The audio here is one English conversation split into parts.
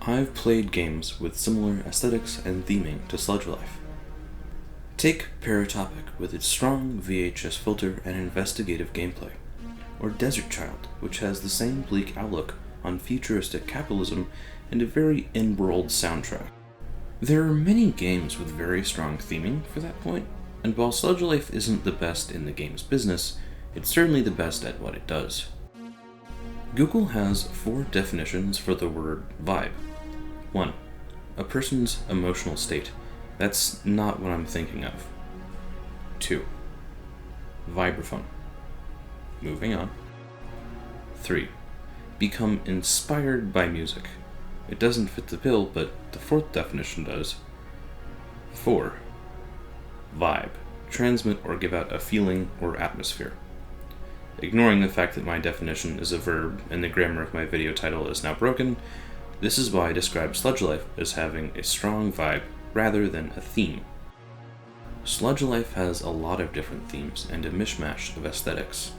I've played games with similar aesthetics and theming to Sludge Life. Take Paratopic with its strong VHS filter and investigative gameplay, or Desert Child, which has the same bleak outlook on futuristic capitalism and a very in-world soundtrack. There are many games with very strong theming for that point, and while Sludge Life isn't the best in the game's business, it's certainly the best at what it does. Google has 4 definitions for the word vibe. 1. A person's emotional state. That's not what I'm thinking of. 2. Vibraphone. Moving on. 3. Become inspired by music. It doesn't fit the bill, but the 4th definition does. 4. Vibe. Transmit or give out a feeling or atmosphere. Ignoring the fact that my definition is a verb and the grammar of my video title is now broken, this is why I describe Sludge Life as having a strong vibe rather than a theme. Sludge Life has a lot of different themes and a mishmash of aesthetics.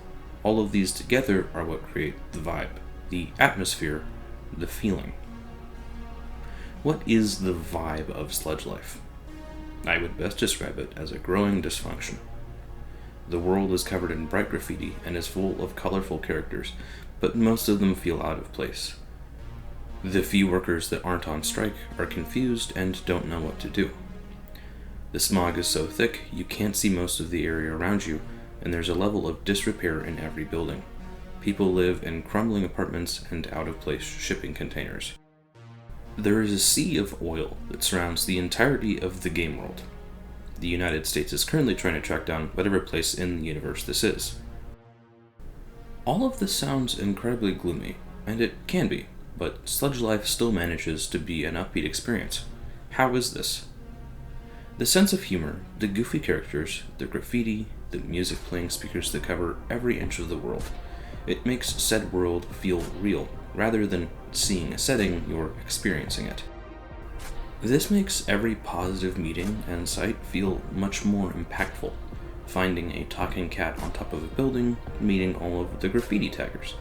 All of these together are what create the vibe, the atmosphere, the feeling. What is the vibe of Sludge Life? I would best describe it as a growing dysfunction. The world is covered in bright graffiti and is full of colorful characters, but most of them feel out of place. The few workers that aren't on strike are confused and don't know what to do. The smog is so thick you can't see most of the area around you, and there's a level of disrepair in every building. People live in crumbling apartments and out-of-place shipping containers. There is a sea of oil that surrounds the entirety of the game world. The United States is currently trying to track down whatever place in the universe this is. All of this sounds incredibly gloomy, and it can be, but Sludge Life still manages to be an upbeat experience. How is this? The sense of humor, the goofy characters, the graffiti, the music playing speakers that cover every inch of the world. It makes said world feel real, rather than seeing a setting, you're experiencing it. This makes every positive meeting and sight feel much more impactful. Finding a talking cat on top of a building, meeting all of the graffiti taggers.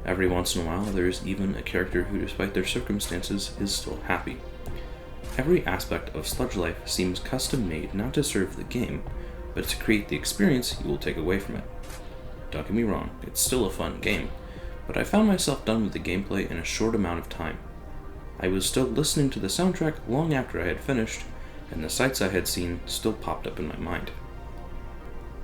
Every once in a while, there's even a character who, despite their circumstances, is still happy. Every aspect of Sludge Life seems custom-made not to serve the game, but to create the experience you will take away from it. Don't get me wrong, it's still a fun game, but I found myself done with the gameplay in a short amount of time. I was still listening to the soundtrack long after I had finished, and the sights I had seen still popped up in my mind.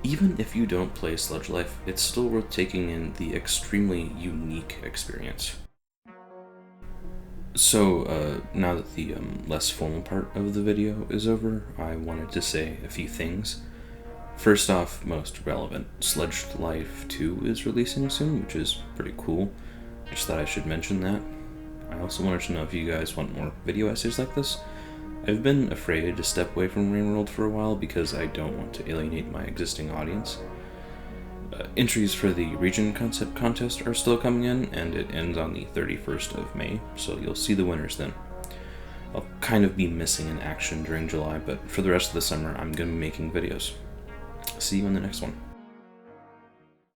Even if you don't play Sludge Life, it's still worth taking in the extremely unique experience. So, now that the less formal part of the video is over, I wanted to say a few things. First off, most relevant, Sludge Life 2 is releasing soon, which is pretty cool. Just thought I should mention that. I also wanted to know if you guys want more video essays like this. I've been afraid to step away from Rainworld for a while because I don't want to alienate my existing audience. Entries for the Region Concept Contest are still coming in, and it ends on the 31st of May, so you'll see the winners then. I'll kind of be missing in action during July, but for the rest of the summer I'm going to be making videos. See you in the next one.